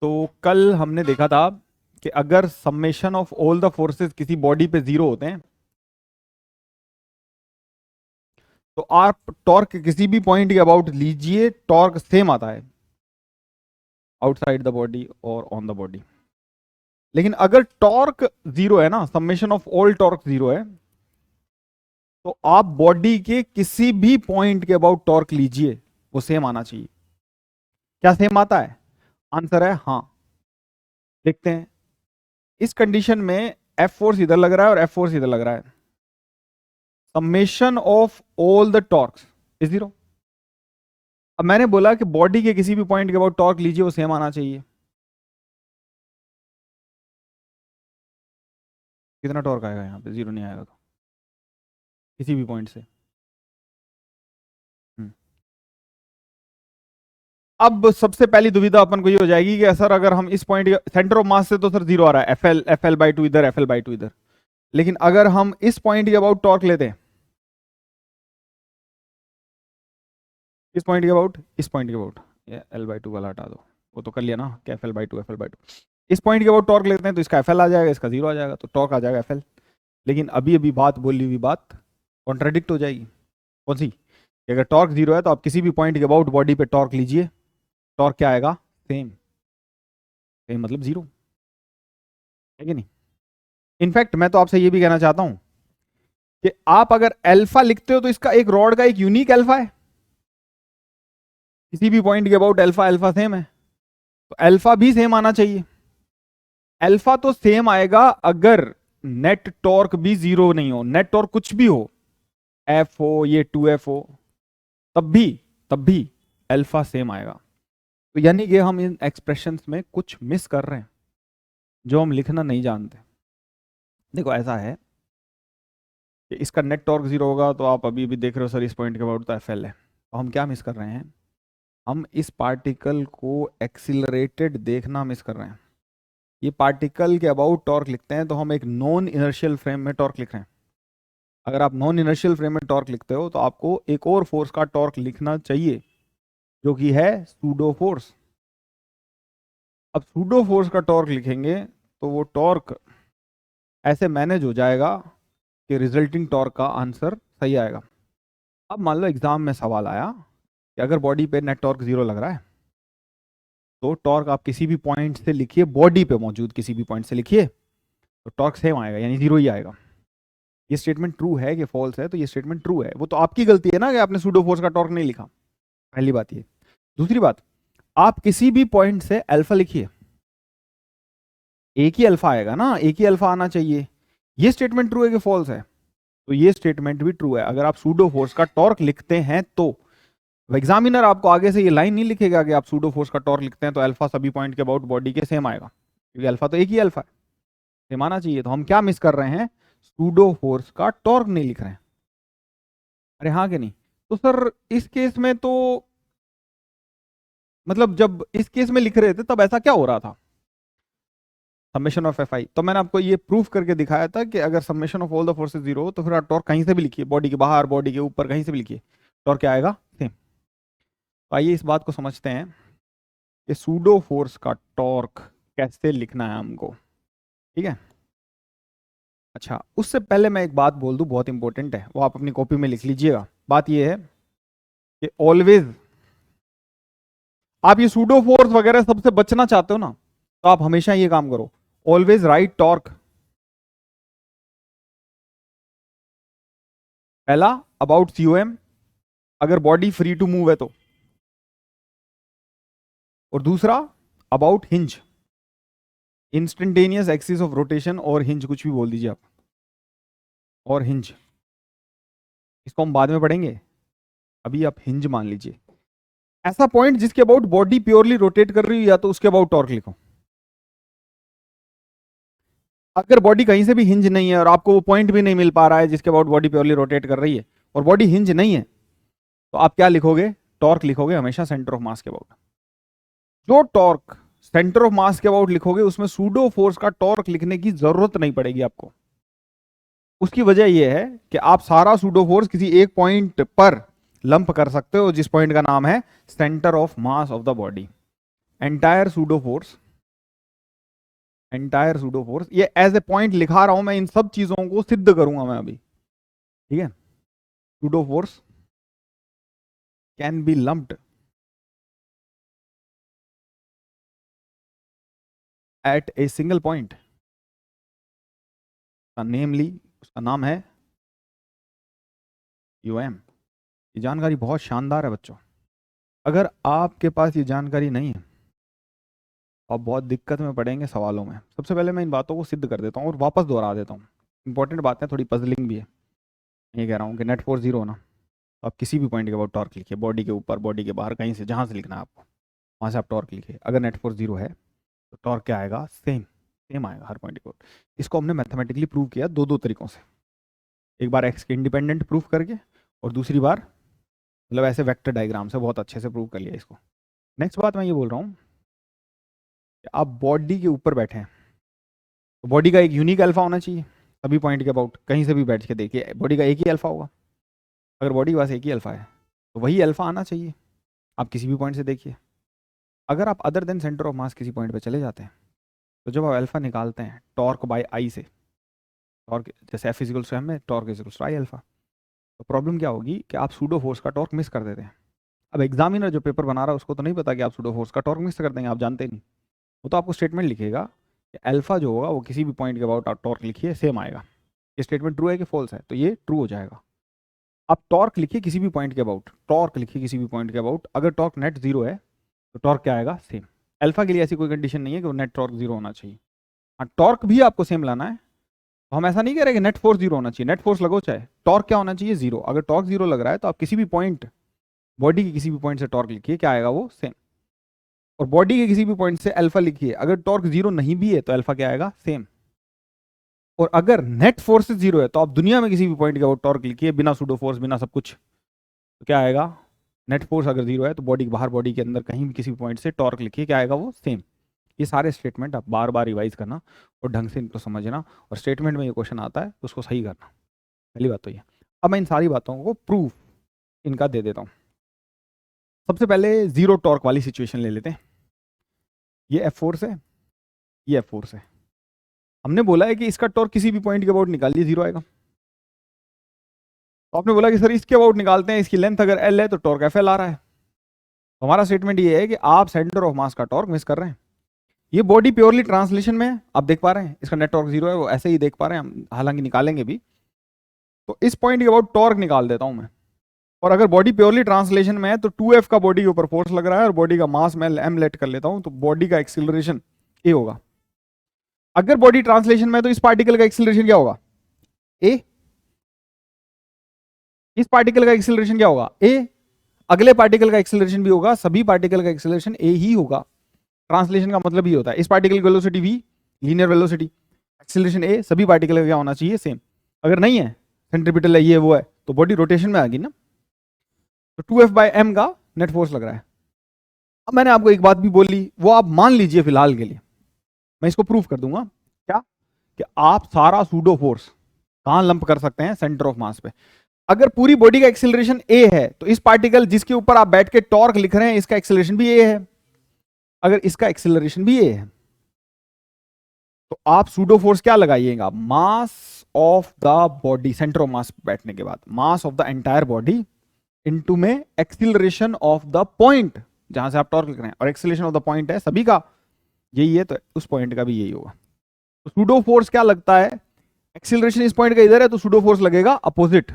तो कल हमने देखा था कि अगर summation of all the forces किसी बॉडी पे जीरो होते हैं तो आप टॉर्क किसी भी पॉइंट के अबाउट लीजिए, टॉर्क सेम आता है आउटसाइड द बॉडी और ऑन द बॉडी। लेकिन अगर टॉर्क जीरो है ना, summation of all torque zero है, तो आप बॉडी के किसी भी पॉइंट के अबाउट टॉर्क लीजिए, वो सेम आना चाहिए। क्या सेम आता है? आंसर है हाँ। देखते हैं। इस कंडीशन में एफ फोर्स इधर लग रहा है और एफ फोर्स इधर लग रहा है। Summation of all the torques is zero. अब मैंने बोला कि बॉडी के किसी भी पॉइंट के अबाउट टॉर्क लीजिए, वो सेम आना चाहिए। कितना टॉर्क आएगा? यहाँ पे जीरो नहीं आएगा तो किसी भी पॉइंट से। अब सबसे पहली दुविधा अपन को ये हो जाएगी कि सर अगर हम इस पॉइंट सेंटर ऑफ मास से तो सर जीरो आ रहा है, एफ एल बाई टू इधर, एफ एल बाई टू इधर। लेकिन अगर हम इस पॉइंट के अबाउट टॉर्क लेते हैं, इस पॉइंट के अबाउट, इस पॉइंट के अबाउट, एल बाई टू वाला हटा दो, वो तो कर लिया ना कि F L by to, F L by to. इस पॉइंट के अबाउट टॉर्क लेते हैं तो इसका एफ एल आ जाएगा, इसका जीरो आ जाएगा, तो टॉर्क आ जाएगा एफ एल। लेकिन अभी अभी बात बोली हुई बात कॉन्ट्राडिक्ट हो जाएगी। कौन सी? कि अगर टॉर्क जीरो है तो आप किसी भी पॉइंट के अबाउट बॉडी पे टॉर्क लीजिए, टॉर्क क्या आएगा? सेम। सेम मतलब जीरो है कि नहीं? इनफैक्ट मैं तो आपसे ये भी कहना चाहता हूं कि आप अगर अल्फा लिखते हो तो इसका एक रॉड का एक यूनिक अल्फा है, किसी भी पॉइंट के अबाउट अल्फा अल्फा सेम है, तो अल्फा भी सेम आना चाहिए। अल्फा तो सेम आएगा अगर नेट टॉर्क भी जीरो नहीं हो, नेट टॉर्क कुछ भी हो, एफ हो, ये 2F हो, तब भी अल्फा सेम आएगा। तो यानी कि हम इन एक्सप्रेशंस में कुछ मिस कर रहे हैं जो हम लिखना नहीं जानते। देखो ऐसा है कि इसका नेट टॉर्क जीरो होगा तो आप अभी भी देख रहे हो सर इस पॉइंट के अबाउट तो एफ एल है। तो हम क्या मिस कर रहे हैं? हम इस पार्टिकल को एक्सिलरेटेड देखना मिस कर रहे हैं। ये पार्टिकल के अबाउट टॉर्क लिखते हैं तो हम एक नॉन इनर्शियल फ्रेम में टॉर्क लिख रहे हैं। अगर आप नॉन इनर्शियल फ्रेम में टॉर्क लिखते हो तो आपको एक और फोर्स का टॉर्क लिखना चाहिए जो कि है सूडो फोर्स। अब सूडो फोर्स का टॉर्क लिखेंगे तो वो टॉर्क ऐसे मैनेज हो जाएगा कि रिजल्टिंग टॉर्क का आंसर सही आएगा। अब मान लो एग्जाम में सवाल आया कि अगर बॉडी पे नेट टॉर्क जीरो लग रहा है तो टॉर्क आप किसी भी पॉइंट से लिखिए, बॉडी पे मौजूद किसी भी पॉइंट से लिखिए, तो टॉर्क सेम आएगा, यानी जीरो ही आएगा। ये स्टेटमेंट ट्रू है कि फॉल्स है? तो ये स्टेटमेंट ट्रू है। वो तो आपकी गलती है ना कि आपने सूडो फोर्स का टॉर्क नहीं लिखा। पहली बात ये। दूसरी बात, आप किसी भी पॉइंट से अल्फा लिखिए, एक ही अल्फा आएगा ना, एक ही अल्फा आना चाहिए। ये स्टेटमेंट ट्रू है कि फॉल्स है? तो ये स्टेटमेंट भी ट्रू है। अगर आप सूडो फोर्स का टॉर्क लिखते हैं तो एग्जामिनर आपको आगे से ये लाइन नहीं लिखेगा कि आप सूडो फोर्स का टॉर्क लिखते हैं तो अल्फा सभी पॉइंट के अबाउट बॉडी के सेम आएगा, क्योंकि अल्फा तो एक ही अल्फा है, सेम आना चाहिए। तो हम क्या मिस कर रहे हैं? सूडो फोर्स का टॉर्क नहीं लिख रहे हैं। अरे हाँ कि नहीं? तो सर इस केस में तो मतलब जब इस केस में लिख रहे थे तब ऐसा क्या हो रहा था? समेशन ऑफ एफ आई, तो मैंने आपको ये प्रूफ करके दिखाया था कि अगर summation of all the forces zero हो तो फिर आप टॉर्क कहीं से भी लिखिए, बॉडी के बाहर, बॉडी के ऊपर, कहीं से भी लिखिए, टॉर्क क्या आएगा? सेम। तो आइए इस बात को समझते हैं कि सूडो फोर्स का टॉर्क कैसे लिखना है हमको। ठीक है? अच्छा, उससे पहले मैं एक बात बोल दूं, बहुत इंपॉर्टेंट है, वो आप अपनी कॉपी में लिख लीजिएगा। बात ये है कि ऑलवेज आप ये सूडो फोर्स वगैरह सबसे बचना चाहते हो ना, तो आप हमेशा ये काम करो, ऑलवेज राइट टॉर्क। पहला अबाउट सीओएम, अगर बॉडी फ्री टू मूव है तो, और दूसरा about hinge, instantaneous axis of rotation, और हिंज कुछ भी बोल दीजिए आप, और हिंज, इसको हम बाद में पढ़ेंगे, अभी आप हिंज मान लीजिए। ऐसा पॉइंट जिसके अबाउट बॉडी प्योरली रोटेट कर रही है या तो उसके अबाउट टॉर्क लिखो। अगर बॉडी कहीं से भी हिंज नहीं है और आपको वो पॉइंट भी नहीं मिल पा रहा है जिसके अबाउट बॉडी प्योरली रोटेट कर रही है और बॉडी हिंज नहीं है, तो आप क्या लिखोगे? टॉर्क लिखोगे हमेशा सेंटर ऑफ मास के अबाउट। जो टॉर्क सेंटर ऑफ मास के अबाउट लिखोगे उसमें सूडो फोर्स का टॉर्क लिखने की जरूरत नहीं पड़ेगी आपको। उसकी वजह यह है कि आप सारा सूडो फोर्स किसी एक पॉइंट पर लंप कर सकते हो जिस पॉइंट का नाम है centre of mass of the body. Entire pseudo force entire pseudo force, ये एज ए पॉइंट लिखा रहा हूं मैं, इन सब चीजों को सिद्ध करूंगा मैं अभी, ठीक है। Pseudo force can be lumped at a single point, namely उसका नाम है यूएम। ये जानकारी बहुत शानदार है बच्चों, अगर आपके पास ये जानकारी नहीं है आप बहुत दिक्कत में पड़ेंगे सवालों में। सबसे पहले मैं इन बातों को सिद्ध कर देता हूँ और वापस दोहरा देता हूँ, इंपॉर्टेंट बातें, थोड़ी पजलिंग भी है। ये कह रहा हूँ कि नेट फोर्स जीरो ना, तो आप किसी भी पॉइंट के अबाउट टॉर्क लिखिए, बॉडी के ऊपर, बॉडी के बाहर, कहीं से, जहाँ से लिखना है आपको वहाँ से आप टॉर्क लिखिए। अगर नेट फोर्स जीरो है तो टॉर्क क्या आएगा, सेम सेम आएगा हर पॉइंट के ऊपर। इसको हमने मैथमेटिकली प्रूव किया दो तरीकों से, एक बार एक्स के इंडिपेंडेंट प्रूफ करके और दूसरी बार मतलब ऐसे वेक्टर डायग्राम से बहुत अच्छे से प्रूव कर लिया इसको। नेक्स्ट बात मैं ये बोल रहा हूँ कि आप बॉडी के ऊपर बैठे हैं तो बॉडी का एक यूनिक अल्फा होना चाहिए सभी पॉइंट के अबाउट। कहीं से भी बैठ के देखिए बॉडी का एक ही अल्फा होगा, अगर बॉडी के पास एक ही अल्फा है तो वही अल्फा आना चाहिए। आप किसी भी पॉइंट से देखिए, अगर आप अदर देन सेंटर ऑफ मास किसी पॉइंट पे चले जाते हैं तो जब आप अल्फा निकालते हैं टॉर्क बाय आई से, टॉर्क जैसे एफ इजिकल्स टू एम है, torque equals to I alpha, तो प्रॉब्लम क्या होगी कि आप सूडो फोर्स का टॉर्क मिस कर देते हैं। अब एग्जामिनर जो पेपर बना रहा है उसको तो नहीं पता कि आप सूडो फोर्स का टॉर्क मिस कर देंगे, आप जानते नहीं। वो तो आपको स्टेटमेंट लिखेगा कि अल्फा जो होगा वो किसी भी पॉइंट के अबाउट आप टॉर्क लिखिए सेम आएगा। ये स्टेटमेंट ट्रू है कि फॉल्स है, तो ये ट्रू हो जाएगा। आप टॉर्क लिखिए किसी भी पॉइंट के अबाउट, टॉर्क लिखिए किसी भी पॉइंट के अबाउट, अगर टॉर्क नेट जीरो है तो टॉर्क क्या आएगा, सेम। अल्फा के लिए ऐसी कोई कंडीशन नहीं है कि वो नेट टॉर्क जीरो होना चाहिए। हाँ टॉर्क भी आपको सेम लाना है, तो हम ऐसा नहीं कह रहे कि नेट फोर्स जीरो होना चाहिए, नेट फोर्स लगो चाहे, टॉर्क क्या होना चाहिए, जीरो। अगर टॉर्क जीरो लग रहा है तो आप किसी भी पॉइंट, बॉडी के किसी भी पॉइंट से टॉर्क लिखिए, क्या आएगा वो, सेम। और बॉडी के किसी भी पॉइंट से अल्फा लिखिए, अगर टॉर्क जीरो नहीं भी है तो अल्फा क्या आएगा, सेम। और अगर नेट फोर्स जीरो है तो आप दुनिया में किसी भी पॉइंट के टॉर्क लिखिए बिना सूडो फोर्स बिना सब कुछ, तो क्या आएगा, नेट फोर्स अगर जीरो है तो बॉडी के बाहर, बॉडी के अंदर, कहीं भी किसी पॉइंट से टॉर्क लिखिए, क्या आएगा वो, सेम। ये सारे स्टेटमेंट आप बार बार रिवाइज करना और ढंग से इनको समझना, और स्टेटमेंट में ये क्वेश्चन आता है तो उसको सही करना, पहली बात तो ये। अब मैं इन सारी बातों को प्रूफ इनका दे देता हूँ। सबसे पहले जीरो टॉर्क वाली सिचुएशन ले लेते हैं। ये एफ फोर्स है, ये एफ फोर्स है, हमने बोला है कि इसका टॉर्क किसी भी पॉइंट के अबाउट निकालिए जीरो आएगा। तो आपने बोला कि सर इसके अबाउट निकालते हैं, इसकी लेंथ अगर एल है तो टॉर्क एफ एल आ रहा है। तो हमारा स्टेटमेंट ये है कि आप सेंटर ऑफ मास का टॉर्क मिस कर रहे हैं। ये बॉडी प्योरली ट्रांसलेशन में है, आप देख पा रहे हैं इसका नेट टॉर्क जीरो है, वो ऐसे ही देख पा रहे हैं हम, हालांकि निकालेंगे भी। तो इस पॉइंट के अबाउट टॉर्क निकाल देता हूं मैं, और अगर बॉडी प्योरली ट्रांसलेशन में है तो 2f का बॉडी के ऊपर फोर्स लग रहा है और बॉडी का मास मैं m लेट कर लेता हूं, तो बॉडी का एक्सीलरेशन a होगा। अगर बॉडी ट्रांसलेशन में है तो इस पार्टिकल का एक्सीलरेशन क्या होगा, a। इस पार्टिकल का एक्सीलरेशन क्या होगा, a। अगले पार्टिकल का एक्सीलरेशन भी होगा, सभी पार्टिकल का एक्सीलरेशन a ही होगा। ट्रांसलेशन का मतलब ही होता है, इस पार्टिकल की velocity v, linear velocity, acceleration a, सभी पार्टिकल का क्या होना चाहिए, सेम। अगर नहीं है, सेंट्रीपिटल है, ये वो है, तो बॉडी रोटेशन में आ गई ना, तो 2f/m का नेट फोर्स लग रहा है। अब मैंने आपको एक बात भी बोली, वो आप मान लीजिए फिलहाल के लिए, मैं इसको प्रूफ कर दूंगा। क्या, कि आप सारा सूडो फोर्स कहां लंप कर सकते हैं, सेंटर ऑफ मास पे। अगर पूरी बॉडी का एक्सीलरेशन a है तो इस पार्टिकल जिसके ऊपर आप बैठ के टॉर्क लिख रहे हैं इसका एक्सीलरेशन भी a है। अगर इसका एक्सीलरेशन भी a है तो आप सूडो फोर्स क्या लगाइएगा, mass of the body, centre of मास बैठने के बाद mass of the entire body into में एक्सीलरेशन ऑफ द पॉइंट जहां से आप टॉर्क लिख रहे हैं, और एक्सीलरेशन ऑफ द पॉइंट है सभी का यही है, तो उस पॉइंट का भी यही होगा। तो सूडो फोर्स क्या लगता है, एक्सीलरेशन इस पॉइंट का इधर है तो सूडो फोर्स लगेगा अपोजिट।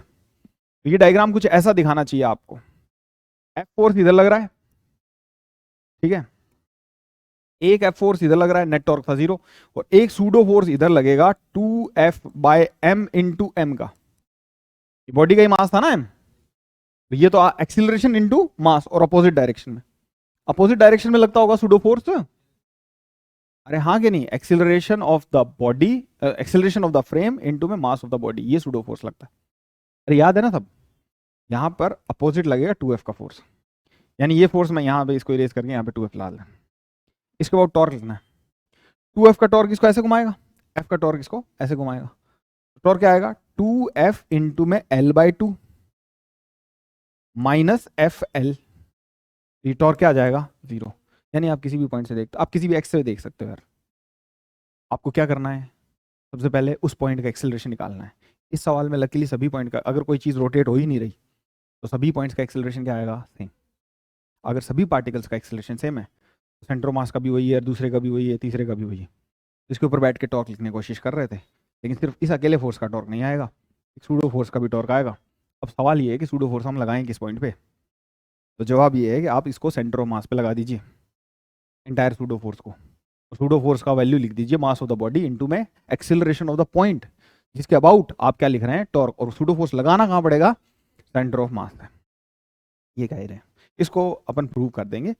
ये डायग्राम कुछ ऐसा दिखाना चाहिए आपको, एफ फोर्स इधर लग रहा है, ठीक है, एक एफ फोर्स इधर लग रहा है, नेट टॉर्क था जीरो, और एक सूडो फोर्स इधर लगेगा 2f/m इंटू एम का, बॉडी का ही मास था ना m, ये तो एक्सीलरेशन इंटू मास और अपोजिट डायरेक्शन में, अपोजिट डायरेक्शन में लगता होगा सूडो फोर्स। अरे हाँ कि नहीं, acceleration of the body, acceleration of the frame into में मास ऑफ द बॉडी, ये सूडो फोर्स लगता है। अरे याद है ना सब, यहां पर अपोजिट लगेगा 2f का फोर्स, यानी ये फोर्स मैं यहां पे इसको इरेज करके यहां पे 2f ला लें, इसके बाद टॉर्क लिखना है। 2f का टॉर्क इसको ऐसे घुमाएगा, f का टॉर्क इसको ऐसे घुमाएगा, टॉर्क क्या आएगा, 2f इंटू में l/2 माइनस fl, ये टॉर्क क्या आ जाएगा, जीरो। यानी आप किसी भी पॉइंट से आप किसी भी एक्स से देख सकते हो यार, आपको क्या करना है, सबसे पहले उस पॉइंट का एक्सेलरेशन निकालना है। इस सवाल में लकीली सभी पॉइंट का, अगर कोई चीज़ रोटेट हो ही नहीं रही तो सभी पॉइंट्स का एक्सेलरेशन क्या आएगा, सेम। अगर सभी पार्टिकल्स का एक्सेलरेशन सेम है तो सेंटर ऑफ मास का भी वही है, दूसरे का भी वही है, तीसरे का भी वही है। इसके ऊपर बैठ के टॉर्क लिखने की कोशिश कर रहे थे, लेकिन सिर्फ इस अकेले फोर्स का टॉर्क नहीं आएगा, एक सूडो फोर्स का भी टॉर्क आएगा। अब सवाल ये है कि सूडो फोर्स हम लगाएं किस पॉइंट पे, तो जवाब ये है कि आप इसको सेंटर ऑफ मास पे लगा दीजिए इंटायर सूडो फोर्स को। सूडो फोर्स का वैल्यू लिख दीजिए mass of the body into में एक्सेलरेशन ऑफ द पॉइंट जिसके अबाउट आप क्या लिख रहे हैं, टॉर्क, और सूडो फोर्स लगाना कहाँ पड़ेगा, सेंटर ऑफ मास है। ये कह रहे हैं, इसको अपन प्रूव कर देंगे,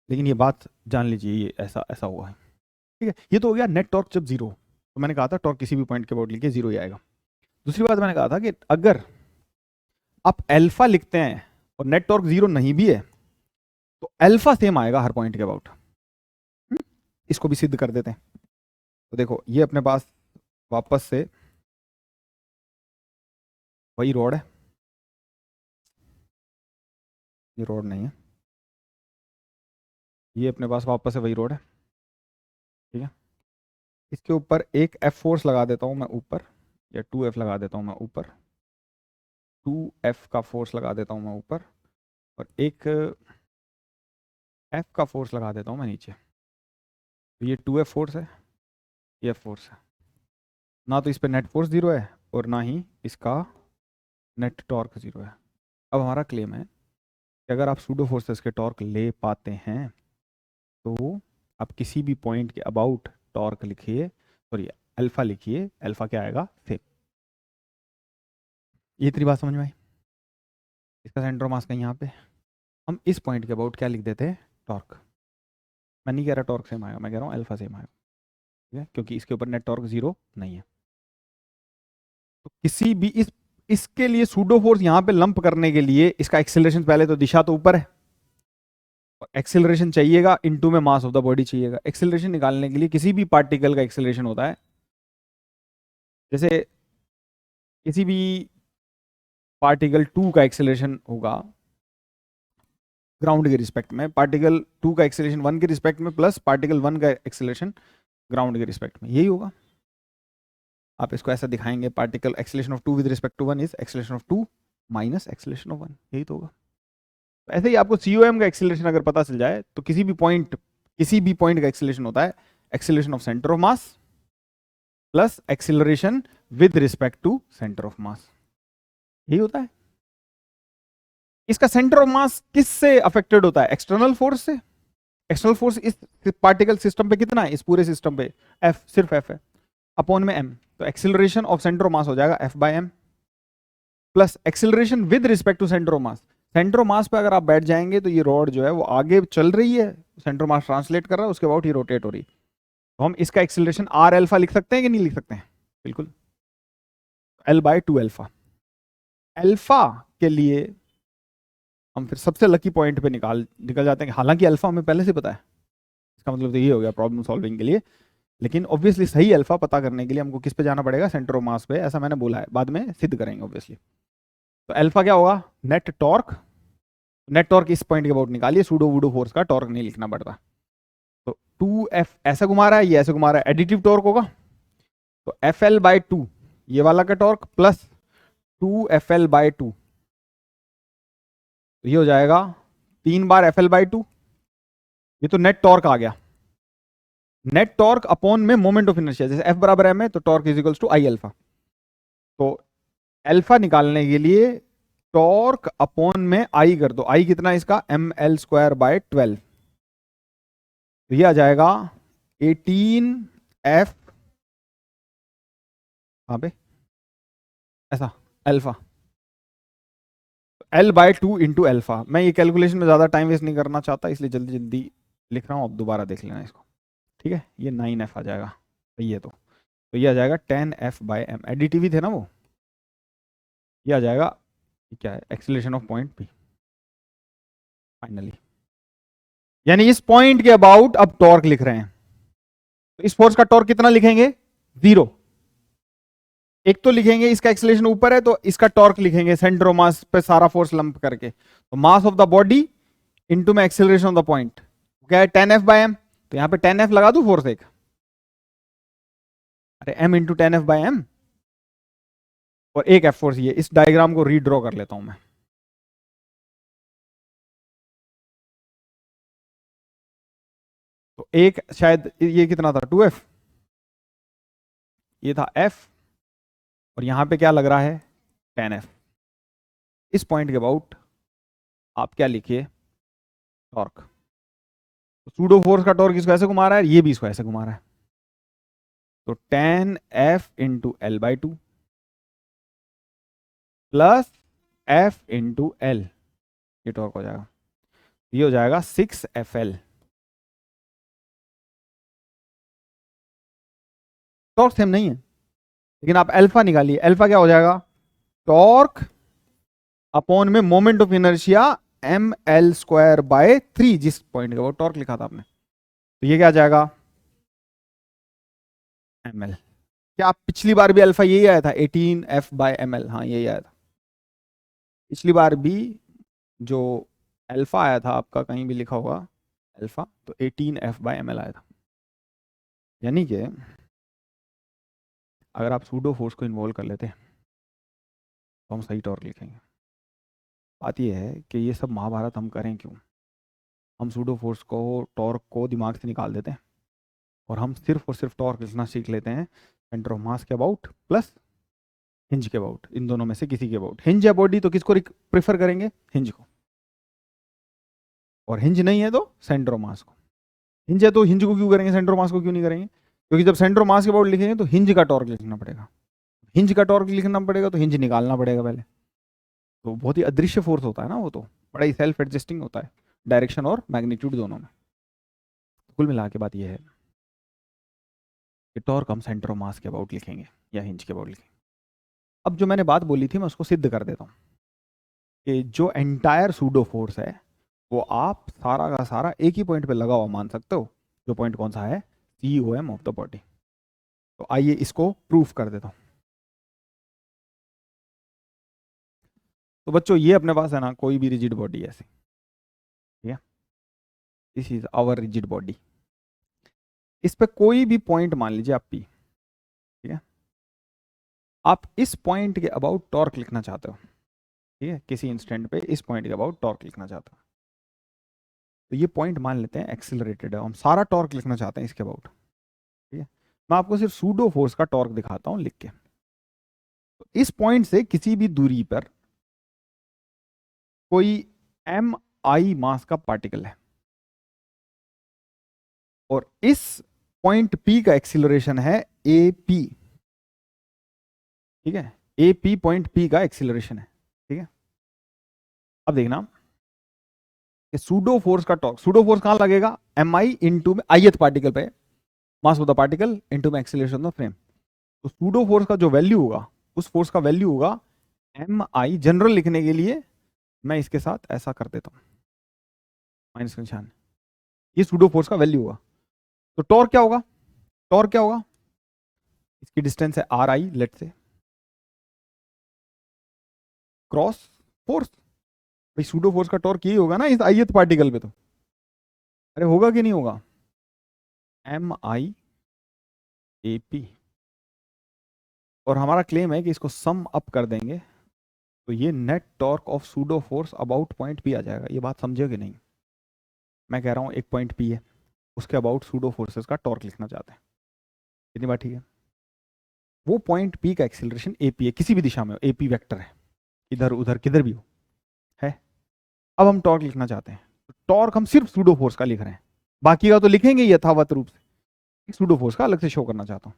लेकिन ये बात जान लीजिए ये ऐसा ऐसा हुआ है। ठीक है, ये तो हो गया नेट टॉर्क जब जीरो, तो मैंने कहा था टॉर्क किसी भी पॉइंट के अबाउट लिखे जीरो ही आएगा। दूसरी बात मैंने कहा था कि अगर आप अल्फा लिखते हैं और नेट टॉर्क जीरो नहीं भी है तो अल्फा सेम आएगा हर पॉइंट के अबाउट। इसको भी सिद्ध कर देते हैं। तो देखो ये अपने पास वापस से वही रॉड है, ये रॉड नहीं है, ये अपने पास वापस से वही रॉड है। ठीक है, इसके ऊपर एक एफ फोर्स लगा देता हूं मैं ऊपर, या 2F लगा देता हूं मैं ऊपर, 2F का फोर्स लगा देता हूं मैं ऊपर, और एक F का फोर्स लगा देता हूं मैं नीचे। तो ये 2F फोर्स है, ये F फोर्स है। ना तो इस पे नेट फोर्स जीरो है और ना ही इसका नेट टॉर्क जीरो है। अब हमारा क्लेम है कि अगर आप सूडो फोर्सेस के टॉर्क ले पाते हैं तो आप किसी भी पॉइंट के अबाउट टॉर्क लिखिए, सॉरी अल्फा लिखिए, अल्फा क्या आएगा, सेम। ये इतनी बात समझ में आई। इसका सेंटर ऑफ मास कहीं यहाँ पे, हम इस पॉइंट के अबाउट क्या लिख देते हैं, टॉर्क। मैं नहीं कह रहा टॉर्क सेम आएगा, मैं कह रहा हूँ अल्फा सेम आएगा। ठीक है, क्योंकि इसके ऊपर नेट टॉर्क जीरो नहीं है। तो किसी भी इसके लिए सूडो फोर्स यहाँ पे लंप करने के लिए इसका एक्सेलरेशन, पहले तो दिशा तो ऊपर है और एक्सेलरेशन चाहिएगा इनटू में मास ऑफ द बॉडी चाहिएगा। एक्सेलरेशन निकालने के लिए किसी भी पार्टिकल का एक्सेलरेशन होता है, जैसे किसी भी पार्टिकल 2 का एक्सेलरेशन होगा ग्राउंड के रिस्पेक्ट में, पार्टिकल 2 का एक्सेलरेशन 1 के रिस्पेक्ट में प्लस पार्टिकल 1 का एक्सेलरेशन ग्राउंड के रिस्पेक्ट में, यही होगा। आप इसको ऐसा दिखाएंगे, particle acceleration of 2 with respect to 1 is acceleration of 2 minus acceleration of 1, यही तो होगा। ऐसे ही आपको COM का एक्सेलरेशन अगर पता चल जाए तो किसी भी पॉइंट का एक्सेलरेशन होता है acceleration of centre of mass plus acceleration with respect to centre of mass, यही होता है। इसका सेंटर ऑफ मास किससे अफेक्टेड होता है, एक्सटर्नल फोर्स से। एक्सटर्नल फोर्स इस पार्टिकल सिस्टम पे कितना है, इस पूरे सिस्टम पे F, सिर्फ F है, अपॉन में M। तो acceleration of centre of mass हो जाएगा F/m plus acceleration with respect to centre of mass. Centre of mass पे अगर आप बैठ जाएंगे तो ये रॉड जो है वो आगे चल रही है, सेंटर ऑफ मास ट्रांसलेट कर रहा है, उसके बाद ये रोटेट हो रही है। तो हम इसका एक्सेलरेशन R अल्फा लिख सकते हैं कि नहीं लिख सकते हैं, बिल्कुल, L/2 अल्फा। अल्फा के लिए हम फिर सबसे लकी पॉइंट पे निकल जाते हैं, हालांकि अल्फा हमें पहले से पता है, इसका मतलब तो ये हो गया प्रॉब्लम सॉल्विंग के लिए। लेकिन ऑब्वियसली सही अल्फा पता करने के लिए हमको किस पे जाना पड़ेगा, सेंटर ऑफ मास पे, ऐसा मैंने बोला है, बाद में सिद्ध करेंगे ऑब्वियसली। तो अल्फा क्या होगा, नेट टॉर्क। नेट टॉर्क इस पॉइंट के अबाउट निकालिए, सूडो वूडो फोर्स का टॉर्क नहीं लिखना पड़ता। तो 2F ऐसा घुमा रहा है, ये ऐसे घुमा रहा है, एडिटिव टॉर्क होगा। तो FL/2 ये वाला का टॉर्क प्लस 2FL/2, तो ये हो जाएगा 3 बार FL/2, ये तो नेट टॉर्क आ गया। नेट टॉर्क अपॉन में मोमेंट ऑफ इनर्शिया, जैसे F बराबर M है तो torque is equals to I alpha. तो अल्फा निकालने के लिए टॉर्क अपॉन में I कर दो, I कितना इसका mL²/12, तो ये आ जाएगा 18F, कहां पे ऐसा, अल्फा, L/2 इंटू अल्फा। मैं ये कैलकुलेशन में ज्यादा टाइम वेस्ट नहीं करना चाहता, इसलिए जल्दी जल्दी लिख रहा हूं, अब दोबारा देख लेना इसको। ठीक है, ये 9F आ जाएगा, ये तो ये आ जाएगा 10F/m, एडिटिव थे ना वो, ये आ जाएगा, क्या है, acceleration of point P finally. यानी इस पॉइंट के अबाउट अब टॉर्क लिख रहे हैं, तो इस फोर्स का टॉर्क कितना लिखेंगे, 0। एक तो लिखेंगे इसका एक्सीलरेशन ऊपर है तो इसका टॉर्क लिखेंगे सेंटर ऑफ मास पे सारा फोर्स लंप करके, तो mass of the body into में एक्सीलरेशन ऑफ द पॉइंट, क्या है 10F/m, तो यहां पे 10F लगा दूं फोर्स एक, अरे m इंटू 10F/m, और एक F फोर्स ये। इस डायग्राम को रीड्रॉ कर लेता हूं मैं। तो एक शायद ये कितना था, 2F, ये था F, और यहां पे क्या लग रहा है, 10F। इस पॉइंट के अबाउट आप क्या लिखिए, टॉर्क। तो सूडो फोर्स का टॉर्क इसको ऐसे घुमा रहा है, ये भी इसको ऐसे घुमा रहा है, तो 10F into L/2 plus F into L, ये टॉर्क हो जाएगा। ये हो जाएगा 6FL। टॉर्क सेम नहीं है, लेकिन आप अल्फा निकालिए। अल्फा क्या हो जाएगा, टॉर्क अपॉन में मोमेंट ऑफ इनर्शिया mL²/3, जिस पॉइंट का वो टॉर्क लिखा था आपने। तो ये क्या आ जाएगा, ml। क्या आप पिछली बार भी अल्फा यही आया था, 18F/ml? हाँ यही आया था पिछली बार भी। जो अल्फा आया था आपका, कहीं भी लिखा होगा अल्फा, तो 18F/ml आया था। यानी कि अगर आप सूडो फोर्स को इन्वॉल्व कर लेते हैं तो हम सही टॉर्क लिखेंगे। बात यह है कि ये सब महाभारत हम करें क्यों? हम सूडो फोर्स को, टॉर्क को दिमाग से निकाल देते हैं, और हम सिर्फ और सिर्फ टॉर्क लिखना सीख लेते हैं सेंटर ऑफ मास के अबाउट प्लस हिंज के अबाउट, इन दोनों में से किसी के अबाउट। हिंज या बॉडी तो किसको प्रेफर करेंगे, हिंज को, और हिंज नहीं है तो सेंटर ऑफ मास को। हिंज है तो हिंज को क्यों करेंगे, सेंटर ऑफ मास को क्यों नहीं करेंगे? क्योंकि जब सेंटर ऑफ मास के अबाउट लिखेंगे तो हिंज का टॉर्क लिखना पड़ेगा, हिंज का टॉर्क लिखना पड़ेगा तो हिंज निकालना पड़ेगा पहले। तो बहुत ही अदृश्य फोर्स होता है ना वो, तो बड़ा ही सेल्फ एडजस्टिंग होता है, डायरेक्शन और मैग्नीट्यूड दोनों में। कुल मिला के बात यह है कि टॉर्क हम सेंटर ऑफ मास के अबाउट लिखेंगे या हिंज के अबाउट लिखेंगे। अब जो मैंने बात बोली थी मैं उसको सिद्ध कर देता हूँ कि जो एंटायर सूडो फोर्स है वो आप सारा का सारा एक ही पॉइंट पे लगा हुआ मान सकते हो। जो पॉइंट कौन सा है, COM ऑफ द बॉडी। तो आइए इसको प्रूफ कर देता हूँ। तो बच्चों ये अपने पास है ना कोई भी रिजिड बॉडी ऐसी, ठीक है, this is our rigid body. इस पे कोई भी पॉइंट मान लीजिए आप P, ठीक है। आप इस पॉइंट के अबाउट टॉर्क लिखना चाहते हो, ठीक है, किसी इंस्टेंट पे इस पॉइंट के अबाउट टॉर्क लिखना चाहते हो। तो ये पॉइंट मान लेते हैं एक्सिलरेटेड है, हम सारा टॉर्क लिखना चाहते हैं इसके अबाउट, ठीक है। मैं आपको सिर्फ सूडो फोर्स का टॉर्क दिखाता हूं लिख के। तो इस पॉइंट से किसी भी दूरी पर कोई mi मास का पार्टिकल है, और इस पॉइंट P का एक्सिलरेशन है AP, ठीक है। AP पॉइंट P का एक्सिलरेशन है, ठीक है। अब देखना कि सूडो फोर्स का टॉर्क, सूडो फोर्स कहां लगेगा, mi इंटू में ith पार्टिकल पे, mass of the particle into में एक्सिलरेशन ऑफ फ्रेम। तो सूडो फोर्स का जो वैल्यू होगा, उस फोर्स का वैल्यू होगा mi। जनरल लिखने के लिए मैं इसके साथ ऐसा कर देता हूं, माइनस का निशान। ये सूडो फोर्स का वैल्यू होगा। तो टॉर्क क्या होगा, टॉर्क क्या होगा, इसकी डिस्टेंस है ri, लेट से, क्रॉस फोर्स। भाई सूडो फोर्स का टॉर्क यही होगा ना इस ith पार्टिकल पे। तो अरे होगा कि नहीं होगा, MIAP। और हमारा क्लेम है कि इसको सम अप कर देंगे तो ये net torque of pseudo force about point P आ जाएगा। ये बात समझे कि नहीं? मैं कह रहा हूं एक पॉइंट P है, उसके अबाउट सूडो फोर्सेस का टॉर्क लिखना चाहते हैं, इतनी बात ठीक है। वो पॉइंट P का एक्सिलरेशन AP है, किसी भी दिशा में AP वेक्टर है, इधर उधर किधर भी हो है। अब हम टॉर्क लिखना चाहते हैं, तो टॉर्क हम सिर्फ सूडो फोर्स का लिख रहे हैं, बाकी का तो लिखेंगे यथावत रूप से। सूडो फोर्स का अलग से शो करना चाहता हूं।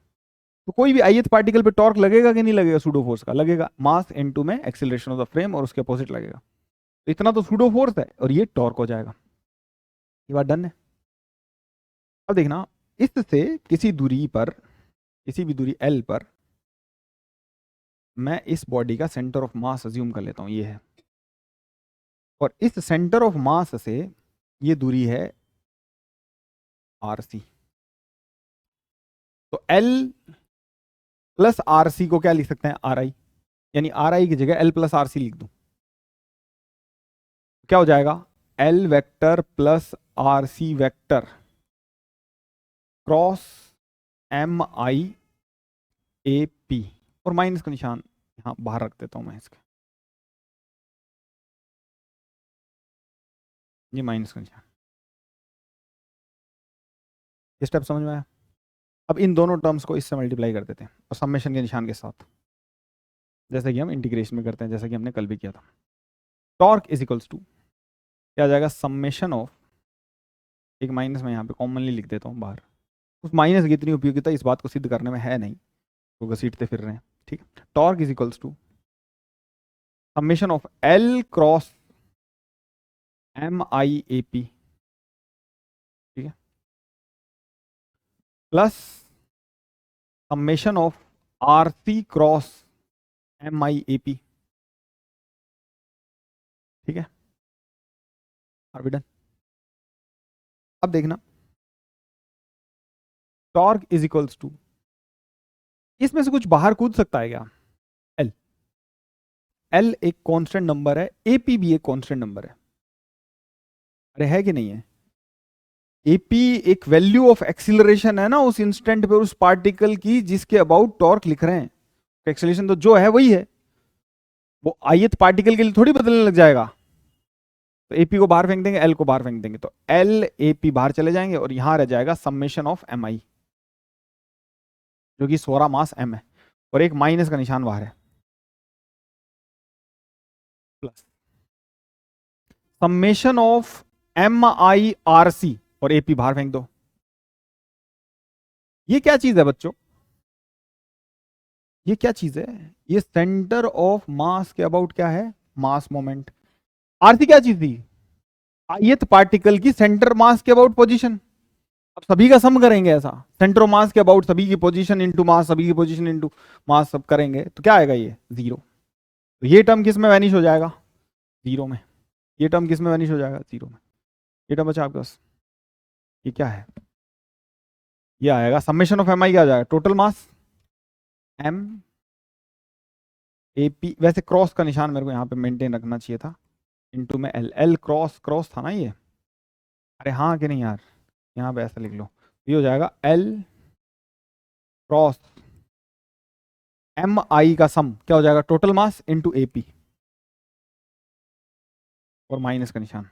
तो कोई भी ith पार्टिकल पे टॉर्क लगेगा कि नहीं लगेगा, सूडो फोर्स का लगेगा, मास इनटू में एक्सिलरेशन ऑफ द फ्रेम, और उसके अपोजिट लगेगा। तो इतना तो सूडो फोर्स है, और ये टॉर्क हो जाएगा। ये बात डन है। अब देखना, इससे किसी दूरी पर, किसी भी दूरी L पर, मैं इस बॉडी का सेंटर ऑफ मास अज्यूम कर लेता हूं, ये है, और इस सेंटर ऑफ मास से ये दूरी है RC। तो L प्लस RC को क्या लिख सकते हैं, RI, यानी RI की जगह L प्लस RC लिख दूं, क्या हो जाएगा, L vector plus RC vector cross MI A P, और माइनस का निशान यहाँ बाहर रख देता हूँ मैं इसके, ये माइनस का निशान। ये स्टेप समझ में आया? अब इन दोनों टर्म्स को इससे मल्टीप्लाई कर देते हैं और समेशन के निशान के साथ, जैसे कि हम इंटीग्रेशन में करते हैं, जैसे कि हमने कल भी किया था। टॉर्क इज इक्वल्स टू क्या आ जाएगा, समेशन ऑफ, एक माइनस में यहाँ पे कॉमनली लिख देता हूँ बाहर, उस माइनस की इतनी उपयोगिता इस बात को सिद्ध करने में है नहीं, तो घसीटते फिर रहे हैं, ठीक है। Torque is equals to summation of L cross M I A P, ठीक है, plus summation of R C cross M I A P, ठीक है। R B done. अब देखना, टॉर्क इज इक्वल्स टू, इसमें से कुछ बाहर कूद सकता है क्या? एल, एल एक कांस्टेंट नंबर है, एपी भी एक कांस्टेंट नंबर है, अरे है कि नहीं है? एपी एक वैल्यू ऑफ एक्सीलरेशन है ना उस इंस्टेंट पे उस पार्टिकल की जिसके अबाउट टॉर्क लिख रहे हैं, एक्सीलरेशन तो जो है वही है, वो ith पार्टिकल के लिए थोड़ी बदलने लग जाएगा। तो एपी को बाहर फेंक देंगे, एल को बाहर फेंक देंगे, तो एल एपी बाहर चले जाएंगे और यहां रह जाएगा समेशन ऑफ एम आई, जो कि 16 मास एम है, और एक माइनस का निशान बाहर है, plus summation of M I R C, और एपी बाहर फेंक दो। ये क्या चीज है बच्चों? ये क्या चीज है? ये सेंटर ऑफ मास के अबाउट क्या है, मास मोमेंट। आरसी क्या चीज थी? ith पार्टिकल की सेंटर मास के अबाउट पोजीशन। अब सभी का सम करेंगे ऐसा, सेंटर ऑफ मास के अबाउट सभी की पोजीशन इनटू मास, सभी की पोजीशन इनटू मास, सब करेंगे तो क्या आएगा, ये जीरो। तो ये टर्म किस में वैनिश हो जाएगा, जीरो में। ये टर्म किस में वैनिश हो जाएगा, जीरो में। ये टर्म बचा आपके पास, ये क्या है, ये आएगा समेशन ऑफ एम आई, क्या आ जाएगा, total mass M A P, वैसे क्रॉस का निशान मेरे को यहाँ पे मेंटेन रखना चाहिए था, इनटू में एल, एल क्रॉस क्रॉस था ना ये, अरे हाँ कि नहीं यार, यहाँ पे ऐसा लिख लो, ये हो जाएगा एल क्रॉस एम आई का सम क्या हो जाएगा, total mass into A P, और माइनस का निशान।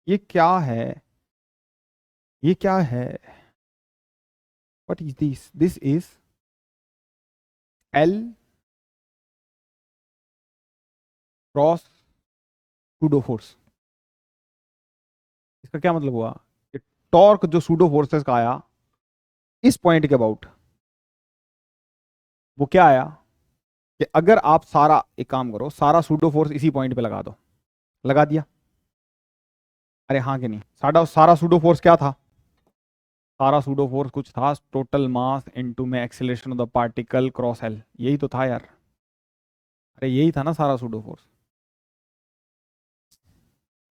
ये क्या है, ये क्या है, what is this, this is L cross pseudo force. इसका क्या मतलब हुआ कि टॉर्क जो सूडो फोर्सेस का आया इस पॉइंट के अबाउट, वो क्या आया कि अगर आप सारा, एक काम करो, सारा सूडो फोर्स इसी पॉइंट पे लगा दो, लगा दिया, अरे हाँ कि नहीं, सारा सारा सूडो फोर्स क्या था, सारा सूडो फोर्स कुछ था, टोटल मास इनटू में acceleration of the particle cross L, यही तो था यार, अरे यही था ना सारा सूडो फोर्स,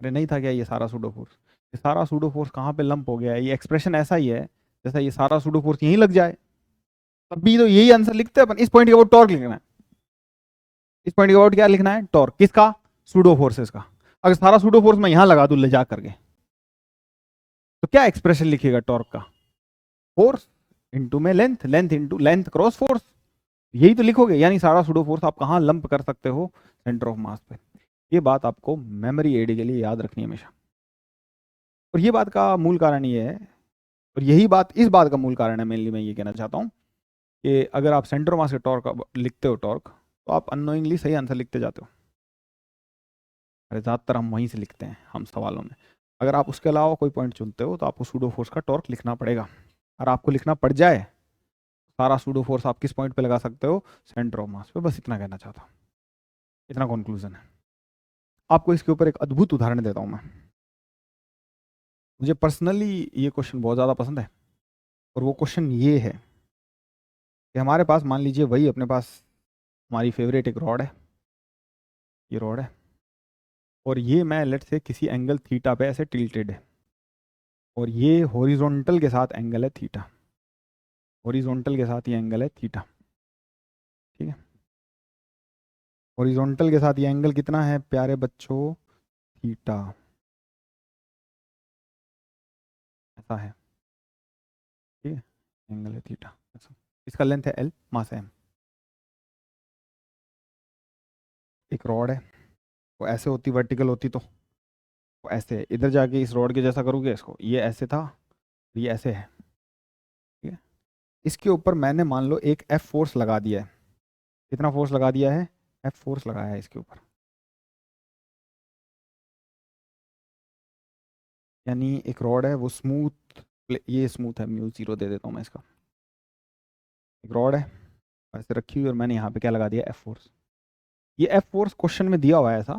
अरे नहीं था क्या ये सारा सूडो फोर्स? ये सारा सूडो फोर्स कहाँ पे लंप हो गया है, ये एक्सप्रेशन ऐसा ही है जैसा ये सारा सूडो फोर्स यहीं लग जाए, तब भी तो यही आंसर लिखते हैं अपन। इस पॉइंट के अबाउट टॉर्क लिखना है, इस पॉइंट के अबाउट क्या लिखना है, टॉर्क किसका, सूडो फोर्सेस का। अगर सारा सूडो फोर्स मैं यहां लगा दूं ले जा करके, तो क्या एक्सप्रेशन लिखिएगा टॉर्क का, फोर्स इनटू में length, length into length cross force, यही तो लिखोगे, यानी सारा सूडो फोर्स आप कहां लंप कर सकते हो, सेंटर ऑफ मास पे। ये बात आपको मेमोरी एड के लिए याद रखनी है हमेशा, और ये बात का मूल कारण ये है, और यही बात इस बात का मूल कारण है मेनली, मैं ये कहना चाहता हूं कि अगर आप सेंटर ऑफ मास के टॉर्क लिखते हो टॉर्क, तो आप अननोइंगली सही आंसर लिखते जाते हो, अरे ज़्यादातर हम वहीं से लिखते हैं हम सवालों में। अगर आप उसके अलावा कोई पॉइंट चुनते हो तो आपको सूडो फोर्स का टॉर्क लिखना पड़ेगा, और आपको लिखना पड़ जाए, सारा सूडो फोर्स आप किस पॉइंट पे लगा सकते हो, सेंटर ऑफ मास पे। बस इतना कहना चाहता हूँ, इतना कंक्लूजन है। आपको इसके ऊपर एक अद्भुत उदाहरण देता हूँ मैं, मुझे पर्सनली ये क्वेश्चन बहुत ज़्यादा पसंद है, और वो क्वेश्चन ये है कि हमारे पास मान लीजिए वही अपने पास हमारी फेवरेट एक रॉड है, ये रॉड है, और ये मैं लेट से किसी एंगल थीटा पे ऐसे टिल्टेड है, और ये हॉरिजॉन्टल के साथ एंगल है थीटा, हॉरिजॉन्टल के साथ ये एंगल है थीटा, ठीक है। हॉरिजॉन्टल के साथ ये एंगल कितना है प्यारे बच्चों, थीटा, ऐसा है, ठीक है, एंगल है थीटा, इसका लेंथ है एल, मास है एम। एक रॉड है, वो ऐसे होती, वर्टिकल होती तो वो ऐसे इधर जाके इस रॉड के जैसा करोगे इसको, ये ऐसे था, ये ऐसे है, ठीक है। इसके ऊपर मैंने मान लो एक एफ फोर्स लगा दिया है। कितना फोर्स लगा दिया है? एफ फोर्स लगाया है इसके ऊपर। यानी एक रॉड है वो स्मूथ, ये स्मूथ है, म्यू 0 दे देता हूँ मैं इसका। एक रॉड है ऐसे रखी हुई और मैंने यहाँ पे क्या लगा दिया? F force. ये एफ फोर्स क्वेश्चन में दिया हुआ है ऐसा